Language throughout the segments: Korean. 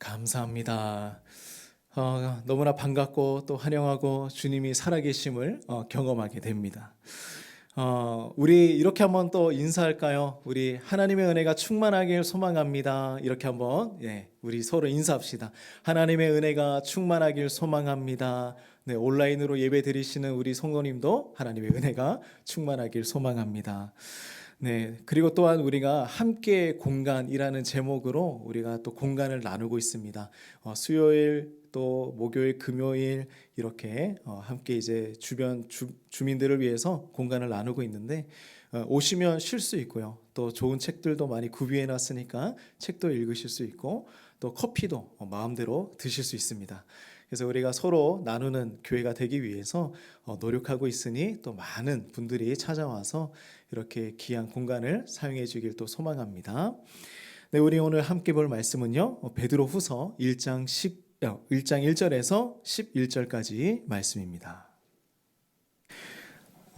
감사합니다. 너무나 반갑고 또 환영하고 주님이 살아계심을 경험하게 됩니다. 우리 이렇게 한번 또 인사할까요? 우리 하나님의 은혜가 충만하길 소망합니다. 이렇게 한번 우리 서로 인사합시다. 하나님의 은혜가 충만하길 소망합니다. 네, 온라인으로 예배 드리시는 우리 성도님도 하나님의 은혜가 충만하길 소망합니다. 네, 그리고 또한 우리가 함께 공간이라는 제목으로 우리가 또 공간을 나누고 있습니다. 수요일 또 목요일, 금요일 이렇게 함께 이제 주변 주민들을 위해서 공간을 나누고 있는데 오시면 쉴 수 있고요. 또 좋은 책들도 많이 구비해 놨으니까 책도 읽으실 수 있고 또 커피도 마음대로 드실 수 있습니다. 그래서 우리가 서로 나누는 교회가 되기 위해서 노력하고 있으니 또 많은 분들이 찾아와서 이렇게 귀한 공간을 사용해 주길 또 소망합니다. 네, 우리 오늘 함께 볼 말씀은요. 베드로후서 1장 1절에서 11절까지 말씀입니다.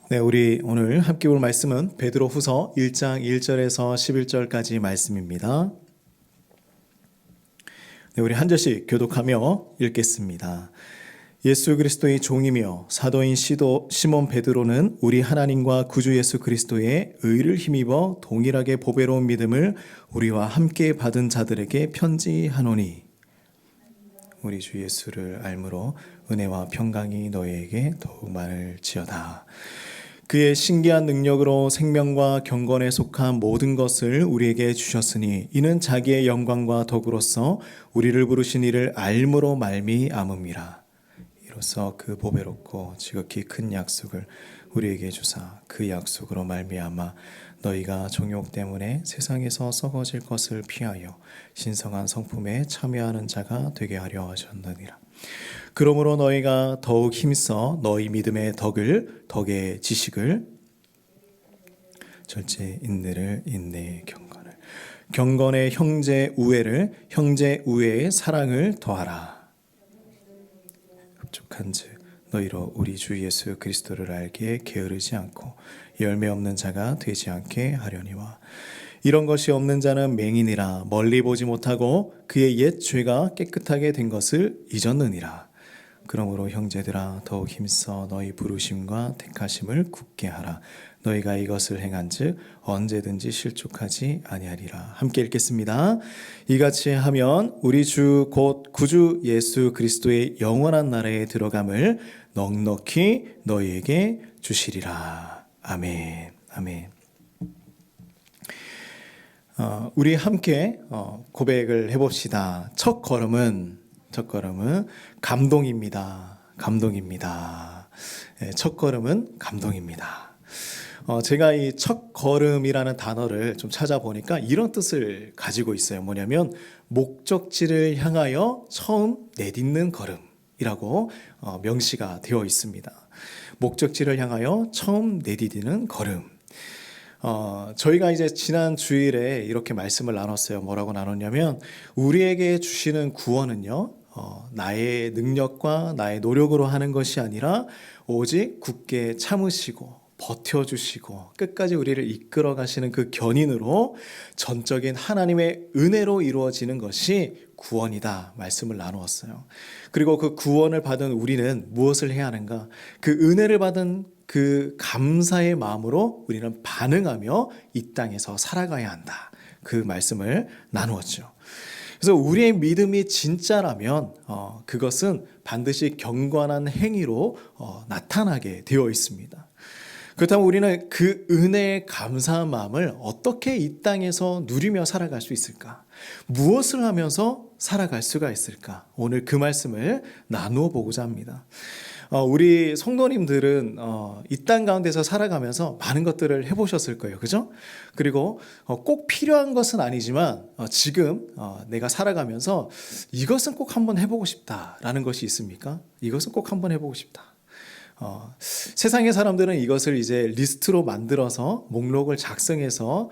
네, 우리 오늘 함께 볼 말씀은 베드로후서 1장 1절에서 11절까지 말씀입니다. 네, 우리 한 절씩 교독하며 읽겠습니다. 예수 그리스도의 종이며 사도인 시몬 베드로는 우리 하나님과 구주 예수 그리스도의 의를 힘입어 동일하게 보배로운 믿음을 우리와 함께 받은 자들에게 편지하노니 우리 주 예수를 알므로 은혜와 평강이 너희에게 더욱 많을지어다. 그의 신기한 능력으로 생명과 경건에 속한 모든 것을 우리에게 주셨으니 이는 자기의 영광과 덕으로서 우리를 부르신 이를 알므로 말미암음이라. 이로써 그 보배롭고 지극히 큰 약속을 우리에게 주사 그 약속으로 말미암아 너희가 정욕 때문에 세상에서 썩어질 것을 피하여 신성한 성품에 참여하는 자가 되게 하려 하셨느니라. 그러므로 너희가 더욱 힘써 너희 믿음의 덕의 지식을 절제 인내를 인내의 경건의 형제 우애의 사랑을 더하라. 흡족한즉 너희로 우리 주 예수 그리스도를 알기에 게으르지 않고 열매 없는 자가 되지 않게 하려니와 이런 것이 없는 자는 맹인이라 멀리 보지 못하고 그의 옛 죄가 깨끗하게 된 것을 잊었느니라. 그러므로 형제들아 더욱 힘써 너희 부르심과 택하심을 굳게 하라. 너희가 이것을 행한즉 언제든지 실족하지 아니하리라. 함께 읽겠습니다. 이같이 하면 우리 주 곧 구주 예수 그리스도의 영원한 나라에 들어감을 넉넉히 너희에게 주시리라. 아멘. 아멘. 우리 함께 고백을 해봅시다. 첫 걸음은 감동입니다. 첫 걸음은 감동입니다. 제가 이 첫 걸음이라는 단어를 좀 찾아보니까 이런 뜻을 가지고 있어요. 뭐냐면 목적지를 향하여 처음 내딛는 걸음이라고 명시가 되어 있습니다. 목적지를 향하여 처음 내디디는 걸음. 저희가 이제 지난 주일에 이렇게 말씀을 나눴어요. 뭐라고 나눴냐면 우리에게 주시는 구원은요, 나의 능력과 나의 노력으로 하는 것이 아니라 오직 굳게 참으시고 버텨주시고 끝까지 우리를 이끌어 가시는 그 견인으로 전적인 하나님의 은혜로 이루어지는 것이 구원이다 말씀을 나누었어요. 그리고 그 구원을 받은 우리는 무엇을 해야 하는가? 그 은혜를 받은 그 감사의 마음으로 우리는 반응하며 이 땅에서 살아가야 한다. 그 말씀을 나누었죠. 그래서 우리의 믿음이 진짜라면 그것은 반드시 경건한 행위로 나타나게 되어 있습니다. 그렇다면 우리는 그 은혜에 감사한 마음을 어떻게 이 땅에서 누리며 살아갈 수 있을까? 무엇을 하면서 살아갈 수가 있을까? 오늘 그 말씀을 나누어 보고자 합니다. 우리 성도님들은 이 땅 가운데서 살아가면서 많은 것들을 해보셨을 거예요. 그죠? 그리고 꼭 필요한 것은 아니지만 지금 내가 살아가면서 이것은 꼭 한번 해보고 싶다라는 것이 있습니까? 이것은 꼭 한번 해보고 싶다. 세상의 사람들은 이것을 이제 리스트로 만들어서 목록을 작성해서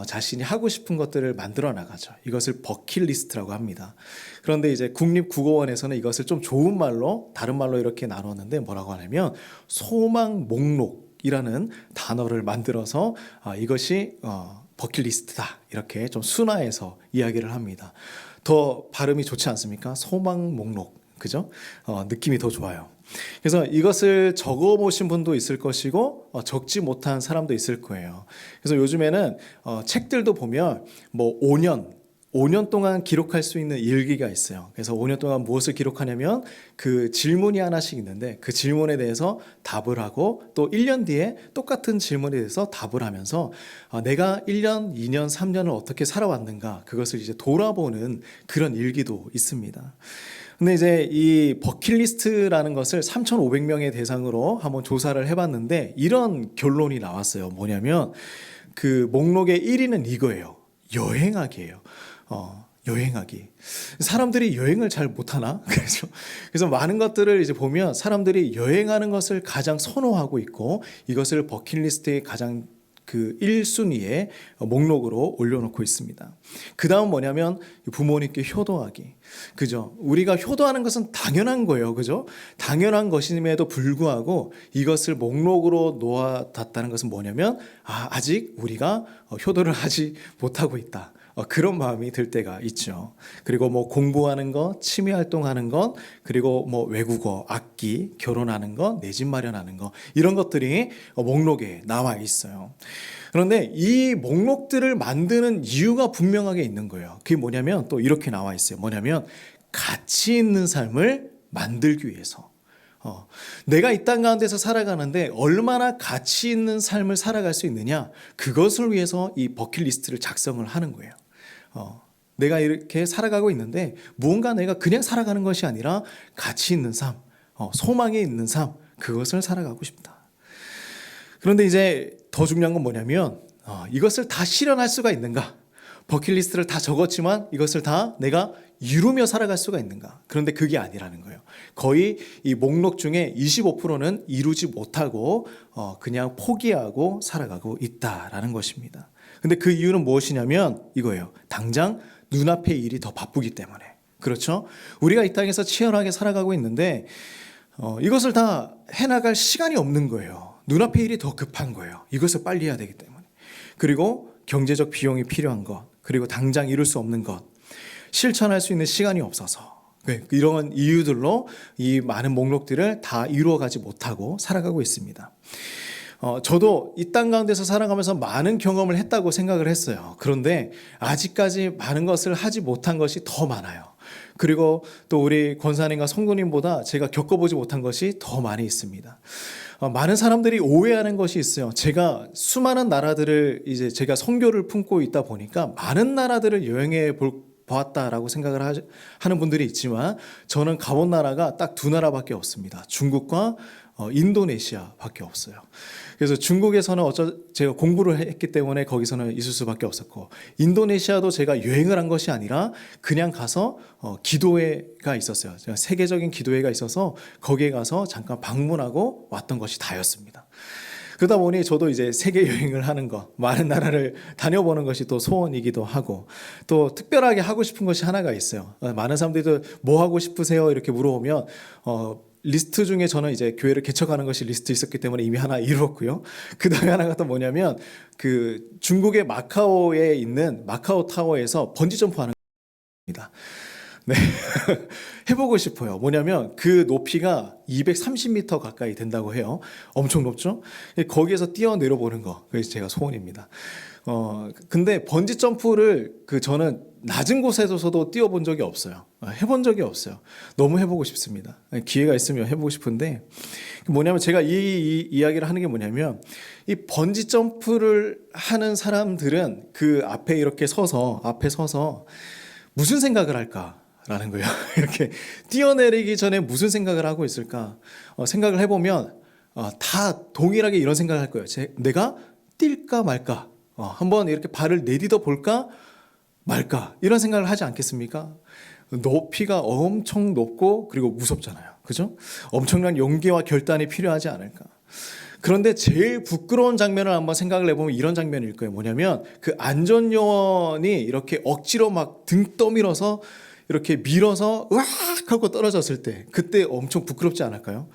자신이 하고 싶은 것들을 만들어 나가죠. 이것을 버킷리스트라고 합니다. 그런데 이제 국립국어원에서는 이것을 좀 좋은 말로, 다른 말로 이렇게 나눴는데 뭐라고 하냐면 소망 목록이라는 단어를 만들어서 이것이 버킷리스트다. 이렇게 좀 순화해서 이야기를 합니다. 더 발음이 좋지 않습니까? 소망 목록. 그죠? 느낌이 더 좋아요. 그래서 이것을 적어 보신 분도 있을 것이고 적지 못한 사람도 있을 거예요. 그래서 요즘에는 책들도 보면 뭐 5년 동안 기록할 수 있는 일기가 있어요. 그래서 5년 동안 무엇을 기록하냐면 그 질문이 하나씩 있는데 그 질문에 대해서 답을 하고 또 1년 뒤에 똑같은 질문에 대해서 답을 하면서 내가 1년, 2년, 3년을 어떻게 살아왔는가 그것을 이제 돌아보는 그런 일기도 있습니다. 근데 이제 이 버킷리스트라는 것을 3,500명의 대상으로 한번 조사를 해봤는데 이런 결론이 나왔어요. 뭐냐면 그 목록의 1위는 이거예요. 여행하기예요. 여행하기. 사람들이 여행을 잘 못하나? 그래서 많은 것들을 이제 보면 사람들이 여행하는 것을 가장 선호하고 있고 이것을 버킷리스트의 가장 그 1순위의 목록으로 올려놓고 있습니다. 그 다음 뭐냐면 부모님께 효도하기. 그죠? 우리가 효도하는 것은 당연한 거예요. 그죠? 당연한 것임에도 불구하고 이것을 목록으로 놓아놨다는 것은 뭐냐면 아직 우리가 효도를 하지 못하고 있다. 그런 마음이 들 때가 있죠. 그리고 뭐 공부하는 것, 취미 활동하는 것, 그리고 뭐 외국어, 악기, 결혼하는 것, 내 집 마련하는 것 이런 것들이 목록에 나와 있어요. 그런데 이 목록들을 만드는 이유가 분명하게 있는 거예요. 그게 뭐냐면 또 이렇게 나와 있어요. 뭐냐면 가치 있는 삶을 만들기 위해서. 내가 이 땅 가운데서 살아가는데 얼마나 가치 있는 삶을 살아갈 수 있느냐 그것을 위해서 이 버킷리스트를 작성을 하는 거예요. 내가 이렇게 살아가고 있는데 무언가 내가 그냥 살아가는 것이 아니라 가치 있는 삶, 소망이 있는 삶 그것을 살아가고 싶다. 그런데 이제 더 중요한 건 뭐냐면 이것을 다 실현할 수가 있는가? 버킷리스트를 다 적었지만 이것을 다 내가 이루며 살아갈 수가 있는가? 그런데 그게 아니라는 거예요. 거의 이 목록 중에 25%는 이루지 못하고 그냥 포기하고 살아가고 있다라는 것입니다. 근데 그 이유는 무엇이냐면 이거예요. 당장 눈앞의 일이 더 바쁘기 때문에. 그렇죠? 우리가 이 땅에서 치열하게 살아가고 있는데 이것을 다 해나갈 시간이 없는 거예요. 눈앞의 일이 더 급한 거예요. 이것을 빨리 해야 되기 때문에. 그리고 경제적 비용이 필요한 것, 그리고 당장 이룰 수 없는 것, 실천할 수 있는 시간이 없어서 이런 이유들로 이 많은 목록들을 다 이루어가지 못하고 살아가고 있습니다. 저도 이 땅 가운데서 살아가면서 많은 경험을 했다고 생각을 했어요. 그런데 아직까지 많은 것을 하지 못한 것이 더 많아요. 그리고 또 우리 권사님과 성도님보다 제가 겪어보지 못한 것이 더 많이 있습니다. 많은 사람들이 오해하는 것이 있어요. 제가 수많은 나라들을 이제 제가 선교를 품고 있다 보니까 많은 나라들을 여행해 보았다라고 생각을 하는 분들이 있지만 저는 가본 나라가 딱 두 나라밖에 없습니다. 중국과 인도네시아밖에 없어요. 그래서 중국에서는 제가 공부를 했기 때문에 거기서는 있을 수밖에 없었고 인도네시아도 제가 여행을 한 것이 아니라 그냥 가서 기도회가 있었어요. 제가 세계적인 기도회가 있어서 거기에 가서 잠깐 방문하고 왔던 것이 다였습니다. 그러다 보니 저도 이제 세계 여행을 하는 거, 많은 나라를 다녀보는 것이 또 소원이기도 하고 또 특별하게 하고 싶은 것이 하나가 있어요. 많은 사람들이 뭐 하고 싶으세요? 이렇게 물어보면 리스트 중에 저는 이제 교회를 개척하는 것이 리스트 있었기 때문에 이미 하나 이루었고요. 그 다음에 하나가 또 뭐냐면 그 중국의 마카오에 있는 마카오 타워에서 번지 점프하는 겁니다. 네. 해보고 싶어요. 뭐냐면 그 높이가 230m 가까이 된다고 해요. 엄청 높죠? 거기에서 뛰어내려 보는 거. 그게 제가 소원입니다. 근데 번지 점프를 저는 낮은 곳에서도 뛰어본 적이 없어요. 해본 적이 없어요. 너무 해보고 싶습니다. 기회가 있으면 해보고 싶은데 뭐냐면 제가 이 이야기를 하는 게 뭐냐면 이 번지 점프를 하는 사람들은 그 앞에 서서 무슨 생각을 할까? 라는 거예요. 이렇게 뛰어내리기 전에 무슨 생각을 하고 있을까? 생각을 해보면 다 동일하게 이런 생각을 할 거예요. 내가 뛸까 말까? 한번 이렇게 발을 내딛어 볼까 말까? 이런 생각을 하지 않겠습니까? 높이가 엄청 높고 그리고 무섭잖아요. 그죠? 엄청난 용기와 결단이 필요하지 않을까? 그런데 제일 부끄러운 장면을 한번 생각을 해보면 이런 장면일 거예요. 뭐냐면 그 안전요원이 이렇게 억지로 막 등 떠밀어서 이렇게 밀어서 으악 하고 떨어졌을 때 그때 엄청 부끄럽지 않을까요?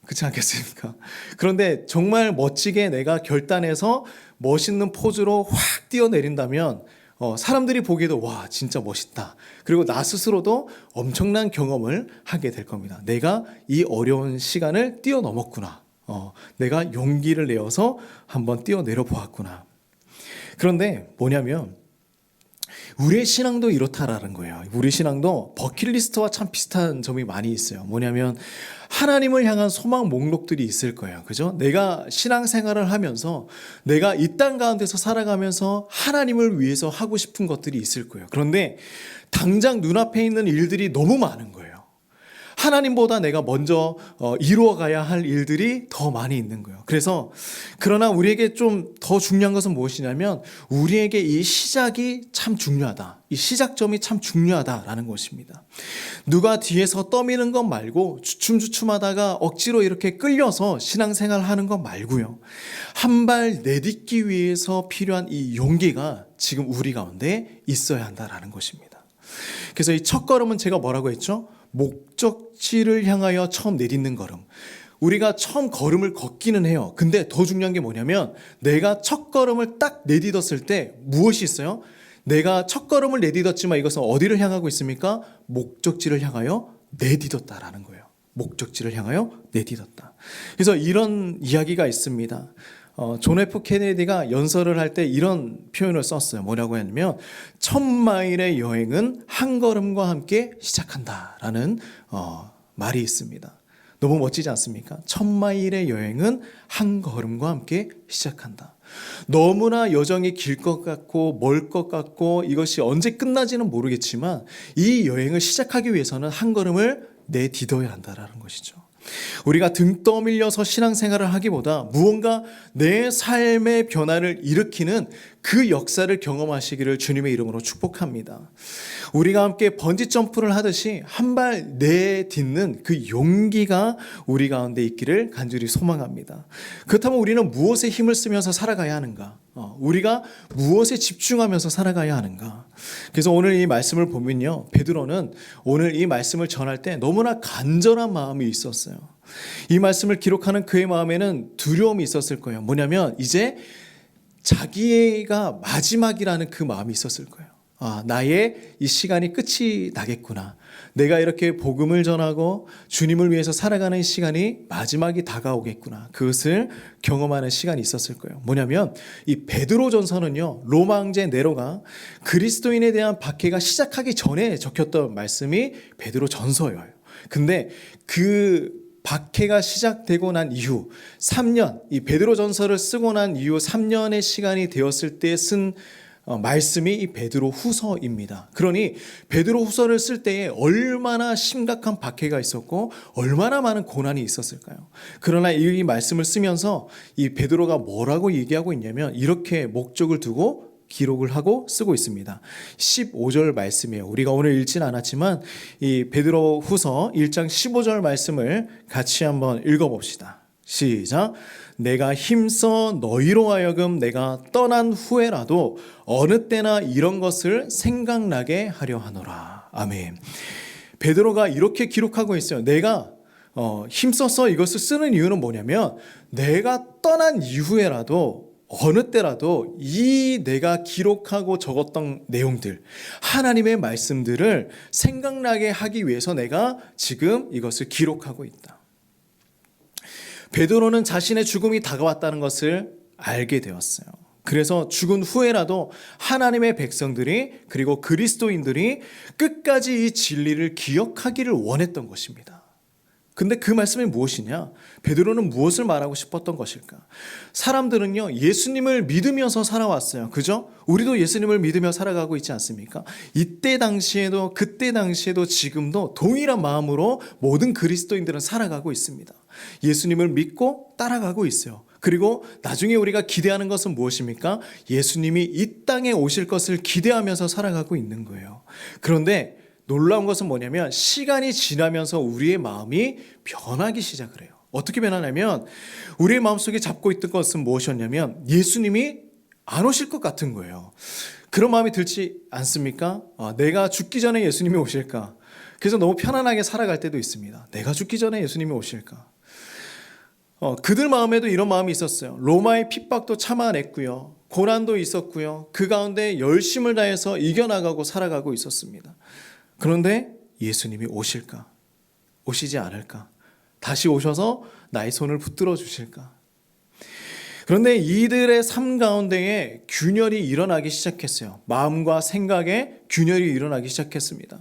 그렇지 않겠습니까? 그런데 정말 멋지게 내가 결단해서 멋있는 포즈로 확 뛰어내린다면 사람들이 보기에도 와 진짜 멋있다. 그리고 나 스스로도 엄청난 경험을 하게 될 겁니다. 내가 이 어려운 시간을 뛰어넘었구나. 내가 용기를 내어서 한번 뛰어내려 보았구나. 그런데 뭐냐면 우리의 신앙도 이렇다라는 거예요. 우리 신앙도 버킷리스트와 참 비슷한 점이 많이 있어요. 뭐냐면 하나님을 향한 소망 목록들이 있을 거예요. 그죠? 내가 신앙생활을 하면서 내가 이 땅 가운데서 살아가면서 하나님을 위해서 하고 싶은 것들이 있을 거예요. 그런데 당장 눈앞에 있는 일들이 너무 많은 거예요. 하나님보다 내가 먼저 이루어가야 할 일들이 더 많이 있는 거예요. 그러나 우리에게 좀 더 중요한 것은 무엇이냐면 우리에게 이 시작이 참 중요하다. 이 시작점이 참 중요하다라는 것입니다. 누가 뒤에서 떠미는 것 말고 주춤주춤하다가 억지로 이렇게 끌려서 신앙생활 하는 것 말고요. 한 발 내딛기 위해서 필요한 이 용기가 지금 우리 가운데 있어야 한다라는 것입니다. 그래서 이 첫 걸음은 제가 뭐라고 했죠? 목적지를 향하여 처음 내딛는 걸음. 우리가 처음 걸음을 걷기는 해요. 근데 더 중요한 게 뭐냐면 내가 첫 걸음을 딱 내딛었을 때 무엇이 있어요? 내가 첫 걸음을 내딛었지만 이것은 어디를 향하고 있습니까? 목적지를 향하여 내딛었다라는 거예요. 목적지를 향하여 내딛었다. 그래서 이런 이야기가 있습니다. 존 F 케네디가 연설을 할 때 이런 표현을 썼어요. 뭐라고 했냐면 1000마일의 여행은 한 걸음과 함께 시작한다라는 말이 있습니다. 너무 멋지지 않습니까? 1000마일의 여행은 한 걸음과 함께 시작한다. 너무나 여정이 길 것 같고 멀 것 같고 이것이 언제 끝나지는 모르겠지만 이 여행을 시작하기 위해서는 한 걸음을 내딛어야 한다라는 것이죠. 우리가 등 떠밀려서 신앙생활을 하기보다 무언가 내 삶의 변화를 일으키는 그 역사를 경험하시기를 주님의 이름으로 축복합니다. 우리가 함께 번지 점프를 하듯이 한 발 내딛는 그 용기가 우리 가운데 있기를 간절히 소망합니다. 그렇다면 우리는 무엇에 힘을 쓰면서 살아가야 하는가? 우리가 무엇에 집중하면서 살아가야 하는가? 그래서 오늘 이 말씀을 보면요, 베드로는 오늘 이 말씀을 전할 때 너무나 간절한 마음이 있었어요. 이 말씀을 기록하는 그의 마음에는 두려움이 있었을 거예요. 뭐냐면 이제 자기가 마지막이라는 그 마음이 있었을 거예요. 나의 이 시간이 끝이 나겠구나. 내가 이렇게 복음을 전하고 주님을 위해서 살아가는 시간이 마지막이 다가오겠구나. 그것을 경험하는 시간이 있었을 거예요. 뭐냐면 이 베드로전서는요, 로마 황제 네로가 그리스도인에 대한 박해가 시작하기 전에 적혔던 말씀이 베드로전서예요. 근데 그 박해가 시작되고 난 이후 3년, 이 베드로전서를 쓰고 난 이후 3년의 시간이 되었을 때 쓴 말씀이 이 베드로 후서입니다. 그러니 베드로 후서를 쓸 때에 얼마나 심각한 박해가 있었고 얼마나 많은 고난이 있었을까요? 그러나 이 말씀을 쓰면서 이 베드로가 뭐라고 얘기하고 있냐면 이렇게 목적을 두고 기록을 하고 쓰고 있습니다. 15절 말씀이에요. 우리가 오늘 읽지는 않았지만 이 베드로 후서 1장 15절 말씀을 같이 한번 읽어봅시다. 시작. 내가 힘써 너희로 하여금 내가 떠난 후에라도 어느 때나 이런 것을 생각나게 하려 하노라. 아멘. 베드로가 이렇게 기록하고 있어요. 내가 힘써서 이것을 쓰는 이유는 뭐냐면 내가 떠난 이후에라도 어느 때라도 이 내가 기록하고 적었던 내용들, 하나님의 말씀들을 생각나게 하기 위해서 내가 지금 이것을 기록하고 있다. 베드로는 자신의 죽음이 다가왔다는 것을 알게 되었어요. 그래서 죽은 후에라도 하나님의 백성들이 그리고 그리스도인들이 끝까지 이 진리를 기억하기를 원했던 것입니다. 근데 그 말씀이 무엇이냐? 베드로는 무엇을 말하고 싶었던 것일까? 사람들은요, 예수님을 믿으면서 살아왔어요. 그죠? 우리도 예수님을 믿으며 살아가고 있지 않습니까? 이때 당시에도 그때 당시에도 지금도 동일한 마음으로 모든 그리스도인들은 살아가고 있습니다. 예수님을 믿고 따라가고 있어요. 그리고 나중에 우리가 기대하는 것은 무엇입니까? 예수님이 이 땅에 오실 것을 기대하면서 살아가고 있는 거예요. 그런데 놀라운 것은 뭐냐면 시간이 지나면서 우리의 마음이 변하기 시작을 해요. 어떻게 변하냐면 우리의 마음속에 잡고 있던 것은 무엇이었냐면 예수님이 안 오실 것 같은 거예요. 그런 마음이 들지 않습니까? 내가 죽기 전에 예수님이 오실까? 그래서 너무 편안하게 살아갈 때도 있습니다. 내가 죽기 전에 예수님이 오실까? 그들 마음에도 이런 마음이 있었어요. 로마의 핍박도 참아냈고요. 고난도 있었고요. 그 가운데 열심을 다해서 이겨나가고 살아가고 있었습니다. 그런데 예수님이 오실까? 오시지 않을까? 다시 오셔서 나의 손을 붙들어 주실까? 그런데 이들의 삶 가운데에 균열이 일어나기 시작했어요. 마음과 생각에 균열이 일어나기 시작했습니다.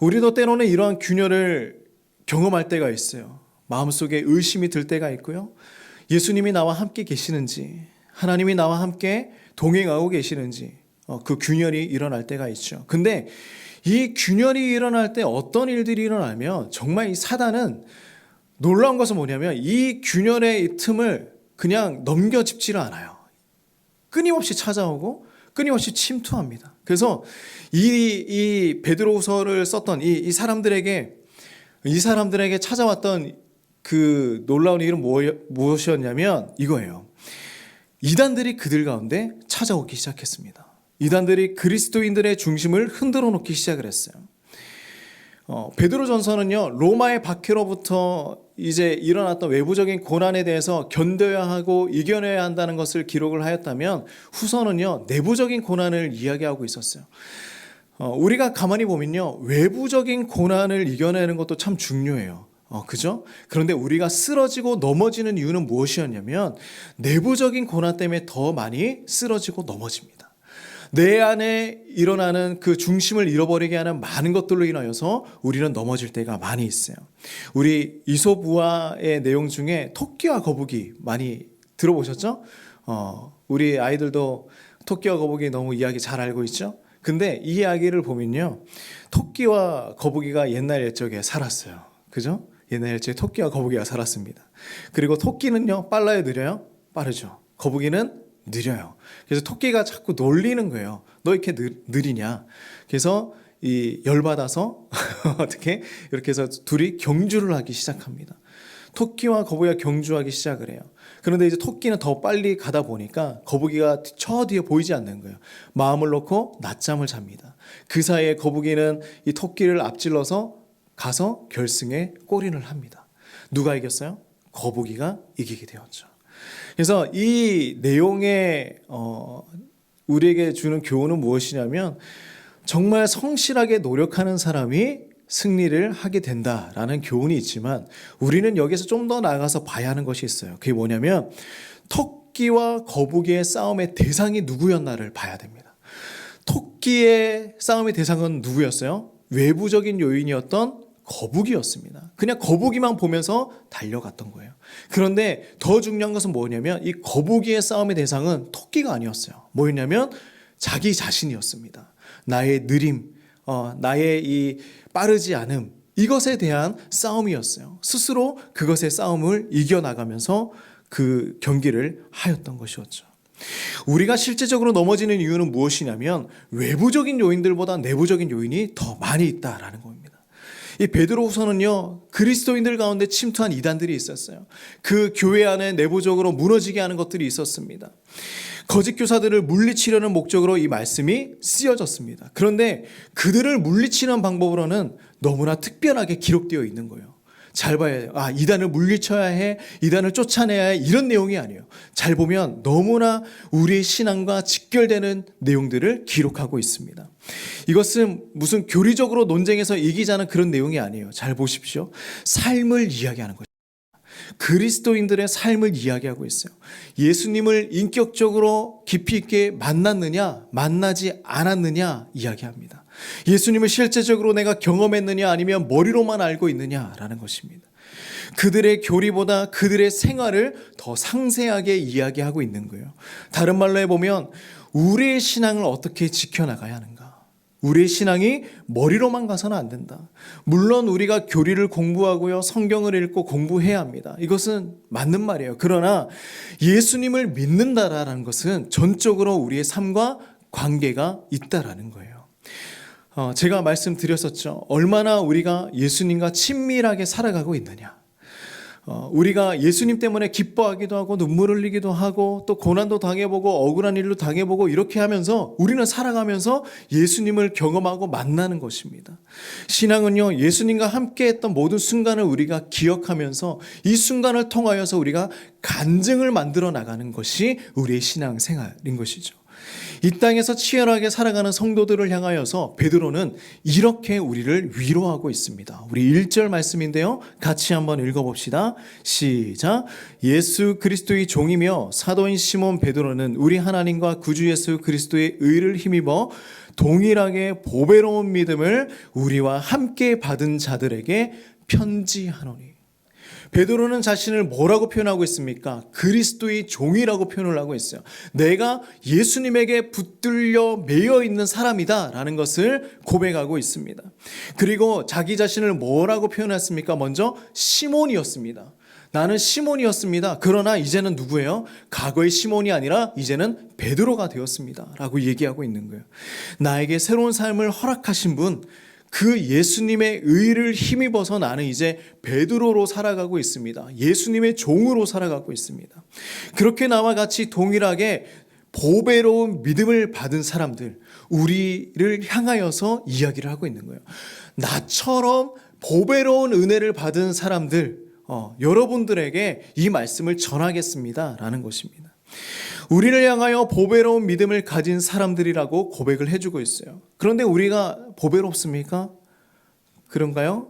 우리도 때로는 이러한 균열을 경험할 때가 있어요. 마음속에 의심이 들 때가 있고요. 예수님이 나와 함께 계시는지, 하나님이 나와 함께 동행하고 계시는지 그 균열이 일어날 때가 있죠. 근데 이 균열이 일어날 때 어떤 일들이 일어나면 정말 이 사단은 놀라운 것은 뭐냐면 이 균열의 이 틈을 그냥 넘겨짚지를 않아요. 끊임없이 찾아오고 끊임없이 침투합니다. 그래서 이 베드로후서를 썼던 이 사람들에게 찾아왔던 그 놀라운 일은 무엇이었냐면 이거예요. 이단들이 그들 가운데 찾아오기 시작했습니다. 이단들이 그리스도인들의 중심을 흔들어 놓기 시작을 했어요. 베드로전서는요, 로마의 박해로부터 이제 일어났던 외부적인 고난에 대해서 견뎌야 하고 이겨내야 한다는 것을 기록을 하였다면, 후서는요, 내부적인 고난을 이야기하고 있었어요. 우리가 가만히 보면요, 외부적인 고난을 이겨내는 것도 참 중요해요. 그죠? 그런데 우리가 쓰러지고 넘어지는 이유는 무엇이었냐면, 내부적인 고난 때문에 더 많이 쓰러지고 넘어집니다. 내 안에 일어나는 그 중심을 잃어버리게 하는 많은 것들로 인하여서 우리는 넘어질 때가 많이 있어요. 우리 이솝우화의 내용 중에 토끼와 거북이 많이 들어보셨죠? 우리 아이들도 토끼와 거북이 너무 이야기 잘 알고 있죠? 근데 이 이야기를 보면요, 토끼와 거북이가 옛날 옛적에 살았어요. 그죠? 옛날 옛적에 토끼와 거북이가 살았습니다. 그리고 토끼는요, 빨라요, 느려요? 빠르죠. 거북이는 느려요. 그래서 토끼가 자꾸 놀리는 거예요. 너 이렇게 느리냐? 그래서 이 열받아서 어떻게 이렇게 해서 둘이 경주를 하기 시작합니다. 토끼와 거북이가 경주하기 시작을 해요. 그런데 이제 토끼는 더 빨리 가다 보니까 거북이가 저 뒤에 보이지 않는 거예요. 마음을 놓고 낮잠을 잡니다. 그 사이에 거북이는 이 토끼를 앞질러서 가서 결승에 골인을 합니다. 누가 이겼어요? 거북이가 이기게 되었죠. 그래서 이 내용에 우리에게 주는 교훈은 무엇이냐면, 정말 성실하게 노력하는 사람이 승리를 하게 된다라는 교훈이 있지만, 우리는 여기서 좀 더 나아가서 봐야 하는 것이 있어요. 그게 뭐냐면, 토끼와 거북이의 싸움의 대상이 누구였나를 봐야 됩니다. 토끼의 싸움의 대상은 누구였어요? 외부적인 요인이었던 거북이였습니다. 그냥 거북이만 보면서 달려갔던 거예요. 그런데 더 중요한 것은 뭐냐면, 이 거북이의 싸움의 대상은 토끼가 아니었어요. 뭐였냐면 자기 자신이었습니다. 나의 느림, 나의 이 빠르지 않음, 이것에 대한 싸움이었어요. 스스로 그것의 싸움을 이겨나가면서 그 경기를 하였던 것이었죠. 우리가 실제적으로 넘어지는 이유는 무엇이냐면, 외부적인 요인들보다 내부적인 요인이 더 많이 있다라는 겁니다. 이 베드로후서는요, 그리스도인들 가운데 침투한 이단들이 있었어요. 그 교회 안에 내부적으로 무너지게 하는 것들이 있었습니다. 거짓 교사들을 물리치려는 목적으로 이 말씀이 쓰여졌습니다. 그런데 그들을 물리치는 방법으로는 너무나 특별하게 기록되어 있는 거예요. 잘 봐야 해요. 이단을 물리쳐야 해, 이단을 쫓아내야 해, 이런 내용이 아니에요. 잘 보면 너무나 우리의 신앙과 직결되는 내용들을 기록하고 있습니다. 이것은 무슨 교리적으로 논쟁에서 이기자는 그런 내용이 아니에요. 잘 보십시오. 삶을 이야기하는 것입니다. 그리스도인들의 삶을 이야기하고 있어요. 예수님을 인격적으로 깊이 있게 만났느냐, 만나지 않았느냐 이야기합니다. 예수님을 실제적으로 내가 경험했느냐, 아니면 머리로만 알고 있느냐라는 것입니다. 그들의 교리보다 그들의 생활을 더 상세하게 이야기하고 있는 거예요. 다른 말로 해보면, 우리의 신앙을 어떻게 지켜나가야 하는가? 우리의 신앙이 머리로만 가서는 안 된다. 물론 우리가 교리를 공부하고요, 성경을 읽고 공부해야 합니다. 이것은 맞는 말이에요. 그러나 예수님을 믿는다라는 것은 전적으로 우리의 삶과 관계가 있다라는 거예요. 제가 말씀드렸었죠. 얼마나 우리가 예수님과 친밀하게 살아가고 있느냐. 우리가 예수님 때문에 기뻐하기도 하고 눈물 흘리기도 하고 또 고난도 당해보고 억울한 일도 당해보고 이렇게 하면서 우리는 살아가면서 예수님을 경험하고 만나는 것입니다. 신앙은요, 예수님과 함께 했던 모든 순간을 우리가 기억하면서 이 순간을 통하여서 우리가 간증을 만들어 나가는 것이 우리의 신앙생활인 것이죠. 이 땅에서 치열하게 살아가는 성도들을 향하여서 베드로는 이렇게 우리를 위로하고 있습니다. 우리 1절 말씀인데요. 같이 한번 읽어봅시다. 시작. 예수 그리스도의 종이며 사도인 시몬 베드로는 우리 하나님과 구주 예수 그리스도의 의를 힘입어 동일하게 보배로운 믿음을 우리와 함께 받은 자들에게 편지하노니. 베드로는 자신을 뭐라고 표현하고 있습니까? 그리스도의 종이라고 표현을 하고 있어요. 내가 예수님에게 붙들려 매여 있는 사람이다 라는 것을 고백하고 있습니다. 그리고 자기 자신을 뭐라고 표현했습니까? 먼저 시몬이었습니다. 나는 시몬이었습니다. 그러나 이제는 누구예요? 과거의 시몬이 아니라 이제는 베드로가 되었습니다 라고 얘기하고 있는 거예요. 나에게 새로운 삶을 허락하신 분, 그 예수님의 의를 힘입어서 나는 이제 베드로로 살아가고 있습니다. 예수님의 종으로 살아가고 있습니다. 그렇게 나와 같이 동일하게 보배로운 믿음을 받은 사람들, 우리를 향하여서 이야기를 하고 있는 거예요. 나처럼 보배로운 은혜를 받은 사람들, 여러분들에게 이 말씀을 전하겠습니다 라는 것입니다. 우리를 향하여 보배로운 믿음을 가진 사람들이라고 고백을 해주고 있어요. 그런데 우리가 보배롭습니까? 그런가요?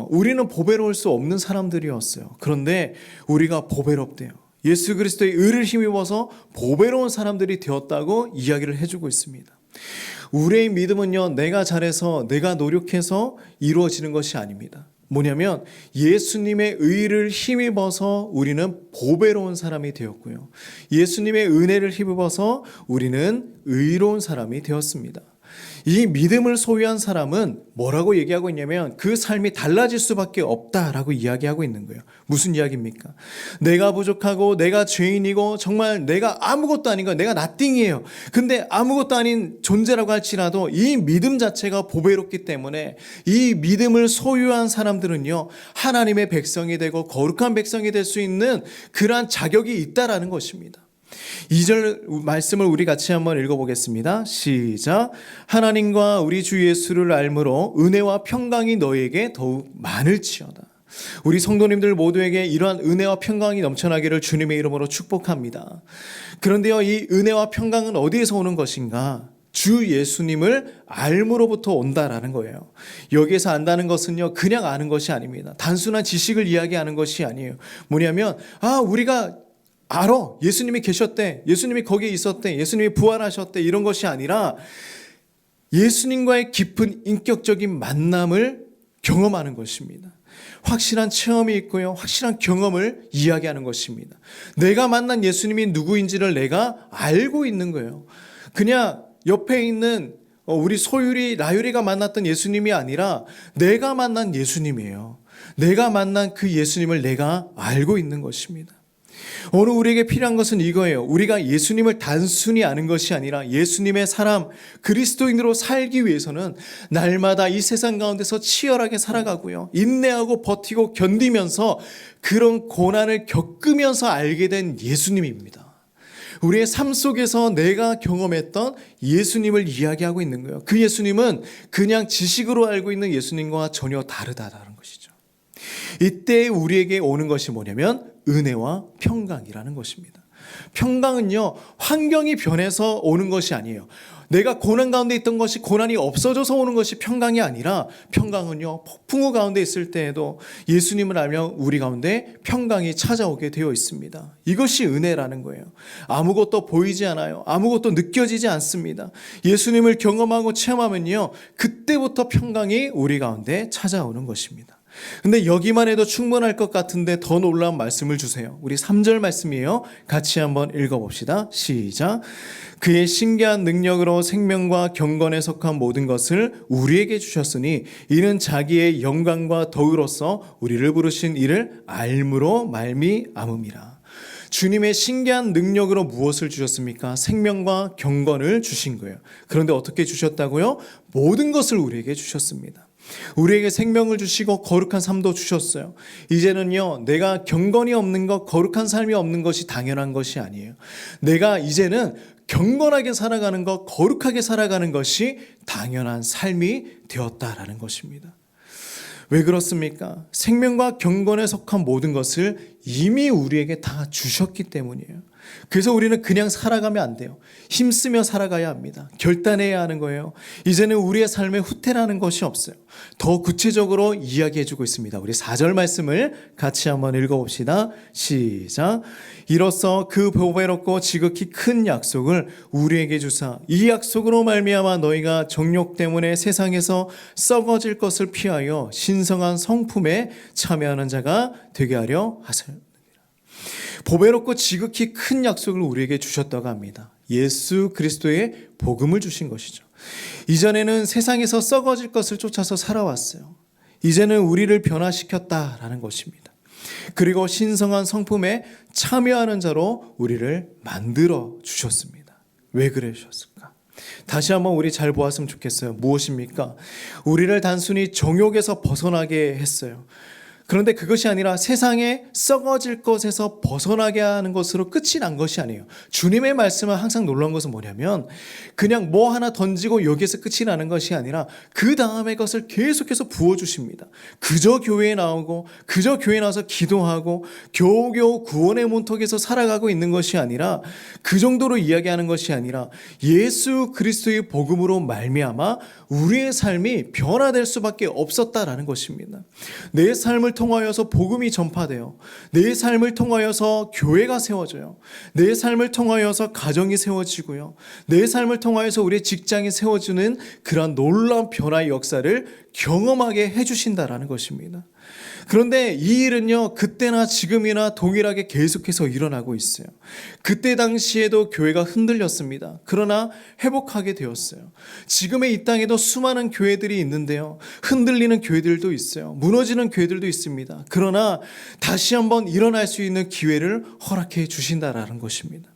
우리는 보배로울 수 없는 사람들이었어요. 그런데 우리가 보배롭대요. 예수 그리스도의 의를 힘입어서 보배로운 사람들이 되었다고 이야기를 해주고 있습니다. 우리의 믿음은요, 내가 잘해서 내가 노력해서 이루어지는 것이 아닙니다. 뭐냐면 예수님의 의를 힘입어서 우리는 보배로운 사람이 되었고요. 예수님의 은혜를 힘입어서 우리는 의로운 사람이 되었습니다. 이 믿음을 소유한 사람은 뭐라고 얘기하고 있냐면 그 삶이 달라질 수밖에 없다라고 이야기하고 있는 거예요. 무슨 이야기입니까? 내가 부족하고 내가 죄인이고 정말 내가 아무것도 아닌 거예요. 내가 nothing이에요. 근데 아무것도 아닌 존재라고 할지라도 이 믿음 자체가 보배롭기 때문에 이 믿음을 소유한 사람들은요, 하나님의 백성이 되고 거룩한 백성이 될 수 있는 그러한 자격이 있다라는 것입니다. 2절 말씀을 우리 같이 한번 읽어보겠습니다. 시작. 하나님과 우리 주 예수를 알므로 은혜와 평강이 너에게 더욱 많을지어다. 우리 성도님들 모두에게 이러한 은혜와 평강이 넘쳐나기를 주님의 이름으로 축복합니다. 그런데요, 이 은혜와 평강은 어디에서 오는 것인가? 주 예수님을 알므로부터 온다라는 거예요. 여기에서 안다는 것은요, 그냥 아는 것이 아닙니다. 단순한 지식을 이야기하는 것이 아니에요. 뭐냐면 우리가 알아. 예수님이 계셨대. 예수님이 거기에 있었대. 예수님이 부활하셨대. 이런 것이 아니라 예수님과의 깊은 인격적인 만남을 경험하는 것입니다. 확실한 체험이 있고요, 확실한 경험을 이야기하는 것입니다. 내가 만난 예수님이 누구인지를 내가 알고 있는 거예요. 그냥 옆에 있는 우리 소율이, 나율이가 만났던 예수님이 아니라 내가 만난 예수님이에요. 내가 만난 그 예수님을 내가 알고 있는 것입니다. 오늘 우리에게 필요한 것은 이거예요. 우리가 예수님을 단순히 아는 것이 아니라 예수님의 사람, 그리스도인으로 살기 위해서는 날마다 이 세상 가운데서 치열하게 살아가고요, 인내하고 버티고 견디면서 그런 고난을 겪으면서 알게 된 예수님입니다. 우리의 삶 속에서 내가 경험했던 예수님을 이야기하고 있는 거예요. 그 예수님은 그냥 지식으로 알고 있는 예수님과 전혀 다르다라는 것이죠. 이때 우리에게 오는 것이 뭐냐면 은혜와 평강이라는 것입니다. 평강은요, 환경이 변해서 오는 것이 아니에요. 내가 고난 가운데 있던 것이 고난이 없어져서 오는 것이 평강이 아니라, 평강은요, 폭풍우 가운데 있을 때에도 예수님을 알면 우리 가운데 평강이 찾아오게 되어 있습니다. 이것이 은혜라는 거예요. 아무것도 보이지 않아요. 아무것도 느껴지지 않습니다. 예수님을 경험하고 체험하면요, 그때부터 평강이 우리 가운데 찾아오는 것입니다. 근데 여기만 해도 충분할 것 같은데 더 놀라운 말씀을 주세요. 우리 3절 말씀이에요. 같이 한번 읽어봅시다. 시작. 그의 신기한 능력으로 생명과 경건에 속한 모든 것을 우리에게 주셨으니 이는 자기의 영광과 덕으로서 우리를 부르신 이를 알므로 말미암음이라. 주님의 신기한 능력으로 무엇을 주셨습니까? 생명과 경건을 주신 거예요. 그런데 어떻게 주셨다고요? 모든 것을 우리에게 주셨습니다. 우리에게 생명을 주시고 거룩한 삶도 주셨어요. 이제는요, 내가 경건이 없는 것, 거룩한 삶이 없는 것이 당연한 것이 아니에요. 내가 이제는 경건하게 살아가는 것, 거룩하게 살아가는 것이 당연한 삶이 되었다라는 것입니다. 왜 그렇습니까? 생명과 경건에 속한 모든 것을 이미 우리에게 다 주셨기 때문이에요. 그래서 우리는 그냥 살아가면 안 돼요. 힘쓰며 살아가야 합니다. 결단해야 하는 거예요. 이제는 우리의 삶에 후퇴라는 것이 없어요. 더 구체적으로 이야기해주고 있습니다. 우리 4절 말씀을 같이 한번 읽어봅시다. 시작. 이로써 그 보배롭고 지극히 큰 약속을 우리에게 주사 이 약속으로 말미암아 너희가 정욕 때문에 세상에서 썩어질 것을 피하여 신성한 성품에 참여하는 자가 되게 하려 하세요. 보배롭고 지극히 큰 약속을 우리에게 주셨다고 합니다. 예수 그리스도의 복음을 주신 것이죠. 이전에는 세상에서 썩어질 것을 쫓아서 살아왔어요. 이제는 우리를 변화시켰다라는 것입니다. 그리고 신성한 성품에 참여하는 자로 우리를 만들어 주셨습니다. 왜 그러셨을까? 다시 한번 우리 잘 보았으면 좋겠어요. 무엇입니까? 우리를 단순히 정욕에서 벗어나게 했어요. 그런데 그것이 아니라 세상에 썩어질 것에서 벗어나게 하는 것으로 끝이 난 것이 아니에요. 주님의 말씀은 항상 놀라운 것은 뭐냐면 그냥 뭐 하나 던지고 여기에서 끝이 나는 것이 아니라 그 다음의 것을 계속해서 부어주십니다. 그저 교회에 나오고 그저 교회에 나와서 기도하고 겨우겨우 구원의 문턱에서 살아가고 있는 것이 아니라 그 정도로 이야기하는 것이 아니라 예수 그리스도의 복음으로 말미암아 우리의 삶이 변화될 수밖에 없었다라는 것입니다. 내 삶을 통하여서 복음이 전파돼요. 내 삶을 통하여서 교회가 세워져요. 내 삶을 통하여서 가정이 세워지고요. 내 삶을 통하여서 우리의 직장이 세워지는 그런 놀라운 변화의 역사를 경험하게 해주신다라는 것입니다. 그런데 이 일은요, 그때나 지금이나 동일하게 계속해서 일어나고 있어요. 그때 당시에도 교회가 흔들렸습니다. 그러나 회복하게 되었어요. 지금의 이 땅에도 수많은 교회들이 있는데요, 흔들리는 교회들도 있어요. 무너지는 교회들도 있습니다. 그러나 다시 한번 일어날 수 있는 기회를 허락해 주신다라는 것입니다.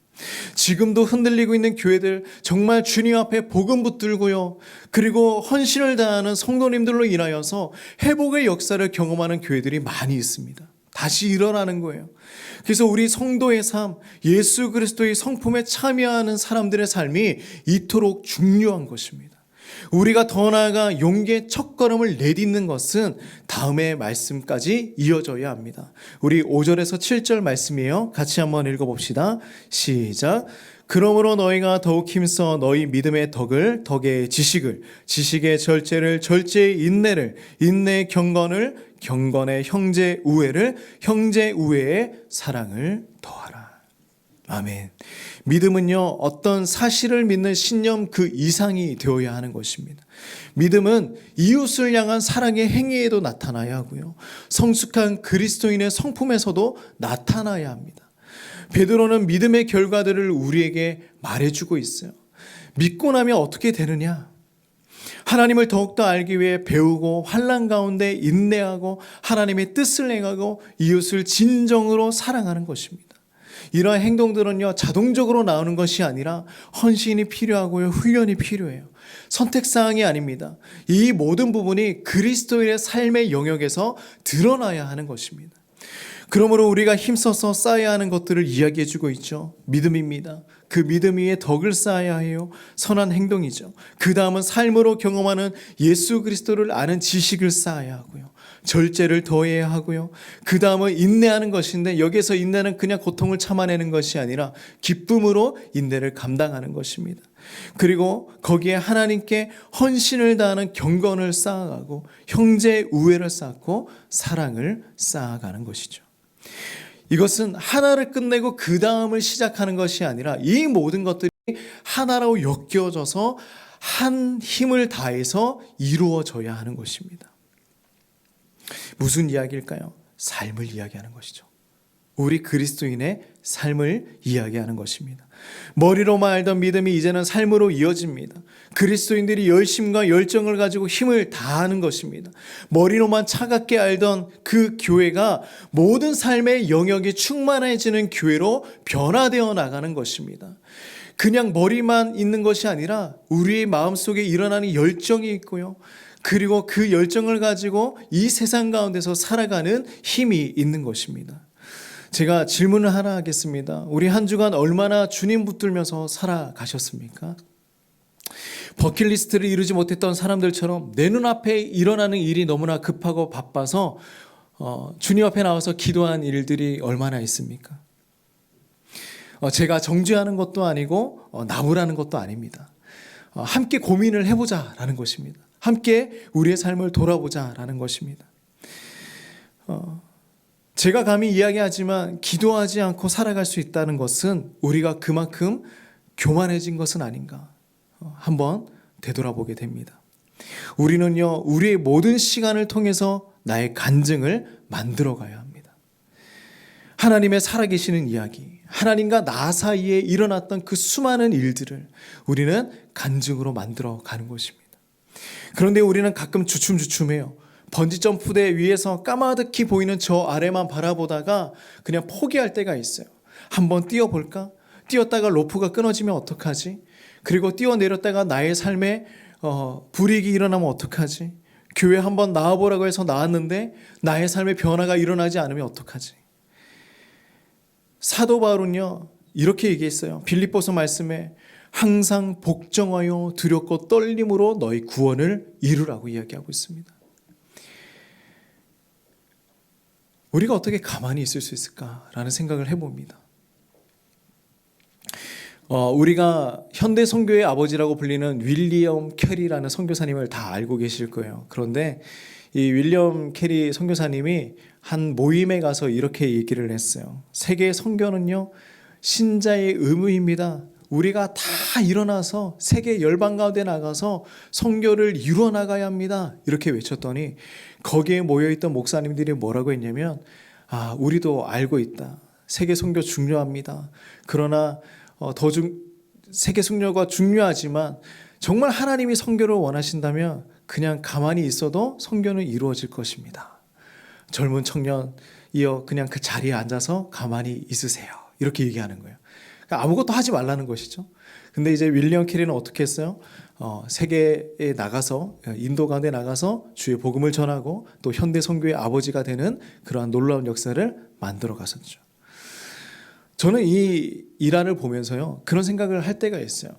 지금도 흔들리고 있는 교회들 정말 주님 앞에 복음 붙들고요, 그리고 헌신을 다하는 성도님들로 인하여서 회복의 역사를 경험하는 교회들이 많이 있습니다. 다시 일어나는 거예요. 그래서 우리 성도의 삶, 예수 그리스도의 성품에 참여하는 사람들의 삶이 이토록 중요한 것입니다. 우리가 더 나아가 용기의 첫걸음을 내딛는 것은 다음의 말씀까지 이어져야 합니다. 우리 5절에서 7절 말씀이에요. 같이 한번 읽어봅시다. 시작. 그러므로 너희가 더욱 힘써 너희 믿음의 덕을 덕의 지식을, 지식의 절제를, 절제의 인내를, 인내의 경건을, 경건의 형제 우애를, 형제 우애의 사랑을 더하라. 아멘. 믿음은요, 어떤 사실을 믿는 신념 그 이상이 되어야 하는 것입니다. 믿음은 이웃을 향한 사랑의 행위에도 나타나야 하고요, 성숙한 그리스도인의 성품에서도 나타나야 합니다. 베드로는 믿음의 결과들을 우리에게 말해주고 있어요. 믿고 나면 어떻게 되느냐? 하나님을 더욱더 알기 위해 배우고 환난 가운데 인내하고 하나님의 뜻을 행하고 이웃을 진정으로 사랑하는 것입니다. 이러한 행동들은요, 자동적으로 나오는 것이 아니라 헌신이 필요하고요, 훈련이 필요해요. 선택사항이 아닙니다. 이 모든 부분이 그리스도인의 삶의 영역에서 드러나야 하는 것입니다. 그러므로 우리가 힘써서 쌓아야 하는 것들을 이야기해주고 있죠. 믿음입니다. 그 믿음 위에 덕을 쌓아야 해요. 선한 행동이죠. 그 다음은 삶으로 경험하는 예수 그리스도를 아는 지식을 쌓아야 하고요, 절제를 더해야 하고요, 그 다음은 인내하는 것인데 여기에서 인내는 그냥 고통을 참아내는 것이 아니라 기쁨으로 인내를 감당하는 것입니다. 그리고 거기에 하나님께 헌신을 다하는 경건을 쌓아가고 형제 우애를 쌓고 사랑을 쌓아가는 것이죠. 이것은 하나를 끝내고 그 다음을 시작하는 것이 아니라 이 모든 것들이 하나로 엮여져서 한 힘을 다해서 이루어져야 하는 것입니다. 무슨 이야기일까요? 삶을 이야기하는 것이죠. 우리 그리스도인의 삶을 이야기하는 것입니다. 머리로만 알던 믿음이 이제는 삶으로 이어집니다. 그리스도인들이 열심과 열정을 가지고 힘을 다하는 것입니다. 머리로만 차갑게 알던 그 교회가 모든 삶의 영역이 충만해지는 교회로 변화되어 나가는 것입니다. 그냥 머리만 있는 것이 아니라 우리의 마음속에 일어나는 열정이 있고요. 그리고 그 열정을 가지고 이 세상 가운데서 살아가는 힘이 있는 것입니다. 제가 질문을 하나 하겠습니다. 우리 한 주간 얼마나 주님 붙들면서 살아가셨습니까? 버킷리스트를 이루지 못했던 사람들처럼 내 눈앞에 일어나는 일이 너무나 급하고 바빠서 주님 앞에 나와서 기도한 일들이 얼마나 있습니까? 제가 정죄하는 것도 아니고 나무라는 것도 아닙니다. 함께 고민을 해보자라는 것입니다. 함께 우리의 삶을 돌아보자라는 것입니다. 제가 감히 이야기하지만 기도하지 않고 살아갈 수 있다는 것은 우리가 그만큼 교만해진 것은 아닌가 한번 되돌아보게 됩니다. 우리는요, 우리의 모든 시간을 통해서 나의 간증을 만들어 가야 합니다. 하나님의 살아계시는 이야기, 하나님과 나 사이에 일어났던 그 수많은 일들을 우리는 간증으로 만들어 가는 것입니다. 그런데 우리는 가끔 주춤주춤해요. 번지점프대 위에서 까마득히 보이는 저 아래만 바라보다가 그냥 포기할 때가 있어요. 한번 뛰어볼까? 뛰었다가 로프가 끊어지면 어떡하지? 그리고 뛰어내렸다가 나의 삶에 불이익이 일어나면 어떡하지? 교회 한번 나와보라고 해서 나왔는데 나의 삶에 변화가 일어나지 않으면 어떡하지? 사도 바울은요, 이렇게 얘기했어요. 빌립보서 말씀에 항상 복종하여 두렵고 떨림으로 너희 구원을 이루라고 이야기하고 있습니다. 우리가 어떻게 가만히 있을 수 있을까라는 생각을 해봅니다. 우리가 현대 선교의 아버지라고 불리는 윌리엄 캐리라는 선교사님을 다 알고 계실 거예요. 그런데 이 윌리엄 캐리 선교사님이 한 모임에 가서 이렇게 얘기를 했어요. 세계 선교는요, 신자의 의무입니다. 우리가 다 일어나서 세계 열방 가운데 나가서 선교를 이루어 나가야 합니다. 이렇게 외쳤더니 거기에 모여있던 목사님들이 뭐라고 했냐면, 우리도 알고 있다. 세계 선교 중요합니다. 그러나 세계 선교가 중요하지만 정말 하나님이 선교를 원하신다면 그냥 가만히 있어도 선교는 이루어질 것입니다. 젊은 청년이여 그냥 그 자리에 앉아서 가만히 있으세요. 이렇게 얘기하는 거예요. 그러니까 아무것도 하지 말라는 것이죠. 근데 이제 윌리엄 캐리는 어떻게 했어요? 세계에 나가서, 인도 가운데 나가서 주의 복음을 전하고 또 현대 선교의 아버지가 되는 그러한 놀라운 역사를 만들어 갔었죠. 저는 이 일화를 보면서요, 그런 생각을 할 때가 있어요.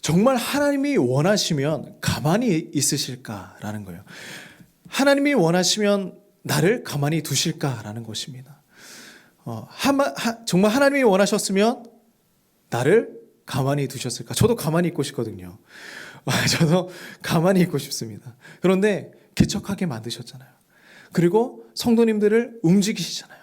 정말 하나님이 원하시면 가만히 있으실까라는 거예요. 하나님이 원하시면 나를 가만히 두실까라는 것입니다. 정말 하나님이 원하셨으면 나를 가만히 두셨을까? 저도 가만히 있고 싶거든요. 저도 가만히 있고 싶습니다. 그런데 개척하게 만드셨잖아요. 그리고 성도님들을 움직이시잖아요.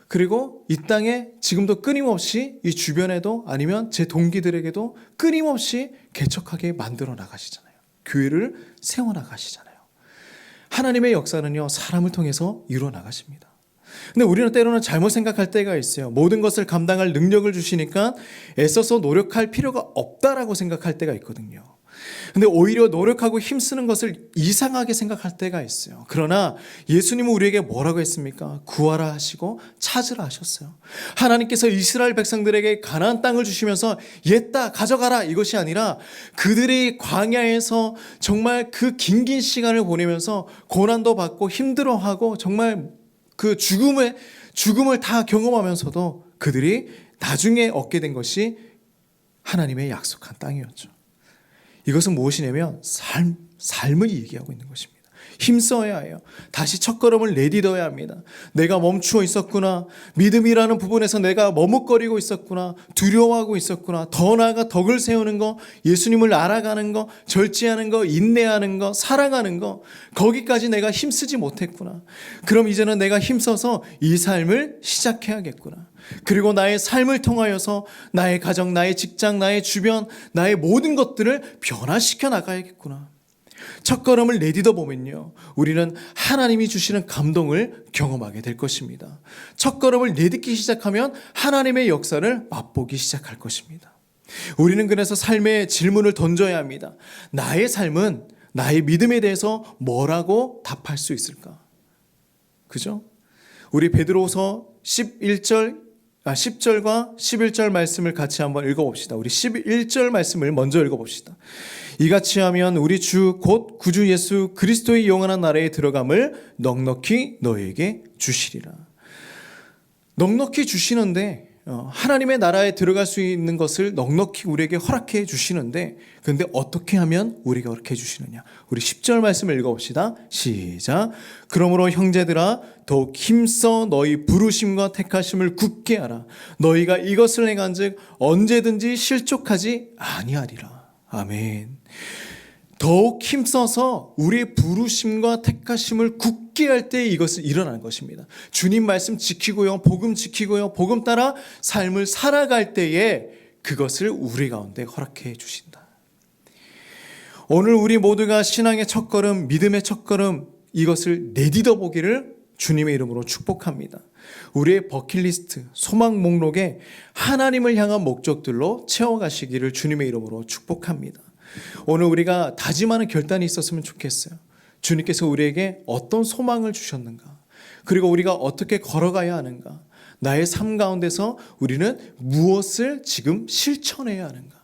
그리고 이 땅에 지금도 끊임없이 이 주변에도 아니면 제 동기들에게도 끊임없이 개척하게 만들어 나가시잖아요. 교회를 세워 나가시잖아요. 하나님의 역사는요, 사람을 통해서 이루어 나가십니다. 근데 우리는 때로는 잘못 생각할 때가 있어요. 모든 것을 감당할 능력을 주시니까 애써서 노력할 필요가 없다라고 생각할 때가 있거든요. 근데 오히려 노력하고 힘쓰는 것을 이상하게 생각할 때가 있어요. 그러나 예수님은 우리에게 뭐라고 했습니까? 구하라 하시고 찾으라 하셨어요. 하나님께서 이스라엘 백성들에게 가나안 땅을 주시면서 옛다 가져가라 이것이 아니라 그들이 광야에서 정말 그 긴 시간을 보내면서 고난도 받고 힘들어하고 정말 그 죽음을 다 경험하면서도 그들이 나중에 얻게 된 것이 하나님의 약속한 땅이었죠. 이것은 무엇이냐면 삶을 얘기하고 있는 것입니다. 힘써야 해요. 다시 첫걸음을 내딛어야 합니다. 내가 멈추어 있었구나. 믿음이라는 부분에서 내가 머뭇거리고 있었구나. 두려워하고 있었구나. 더 나아가 덕을 세우는 거, 예수님을 알아가는 거, 절제하는 거, 인내하는 거, 사랑하는 거, 거기까지 내가 힘쓰지 못했구나. 그럼 이제는 내가 힘써서 이 삶을 시작해야겠구나. 그리고 나의 삶을 통하여서 나의 가정, 나의 직장, 나의 주변, 나의 모든 것들을 변화시켜 나가야겠구나. 첫걸음을 내딛어 보면요, 우리는 하나님이 주시는 감동을 경험하게 될 것입니다. 첫걸음을 내딛기 시작하면 하나님의 역사를 맛보기 시작할 것입니다. 우리는 그래서 삶의 질문을 던져야 합니다. 나의 삶은 나의 믿음에 대해서 뭐라고 답할 수 있을까? 그죠? 우리 베드로서 10절과 11절 말씀을 같이 한번 읽어봅시다. 우리 11절 말씀을 먼저 읽어봅시다. 이같이 하면 우리 주 곧 구주 예수 그리스도의 영원한 나라에 들어감을 넉넉히 너에게 주시리라. 넉넉히 주시는데, 하나님의 나라에 들어갈 수 있는 것을 넉넉히 우리에게 허락해 주시는데, 근데 어떻게 하면 우리가 그렇게 해주시느냐? 우리 10절 말씀을 읽어봅시다. 시작. 그러므로 형제들아 더욱 힘써 너희 부르심과 택하심을 굳게 하라. 너희가 이것을 행한즉 언제든지 실족하지 아니하리라. 아멘. 더욱 힘써서 우리의 부르심과 택하심을 굳게 할 때 이것은 일어나는 것입니다. 주님 말씀 지키고요, 복음 지키고요, 복음 따라 삶을 살아갈 때에 그것을 우리 가운데 허락해 주신다. 오늘 우리 모두가 신앙의 첫걸음, 믿음의 첫걸음, 이것을 내딛어 보기를 주님의 이름으로 축복합니다. 우리의 버킷리스트, 소망 목록에 하나님을 향한 목적들로 채워가시기를 주님의 이름으로 축복합니다. 오늘 우리가 다짐하는 결단이 있었으면 좋겠어요. 주님께서 우리에게 어떤 소망을 주셨는가? 그리고 우리가 어떻게 걸어가야 하는가? 나의 삶 가운데서 우리는 무엇을 지금 실천해야 하는가?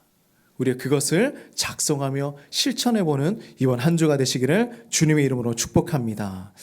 우리가 그것을 작성하며 실천해보는 이번 한 주가 되시기를 주님의 이름으로 축복합니다.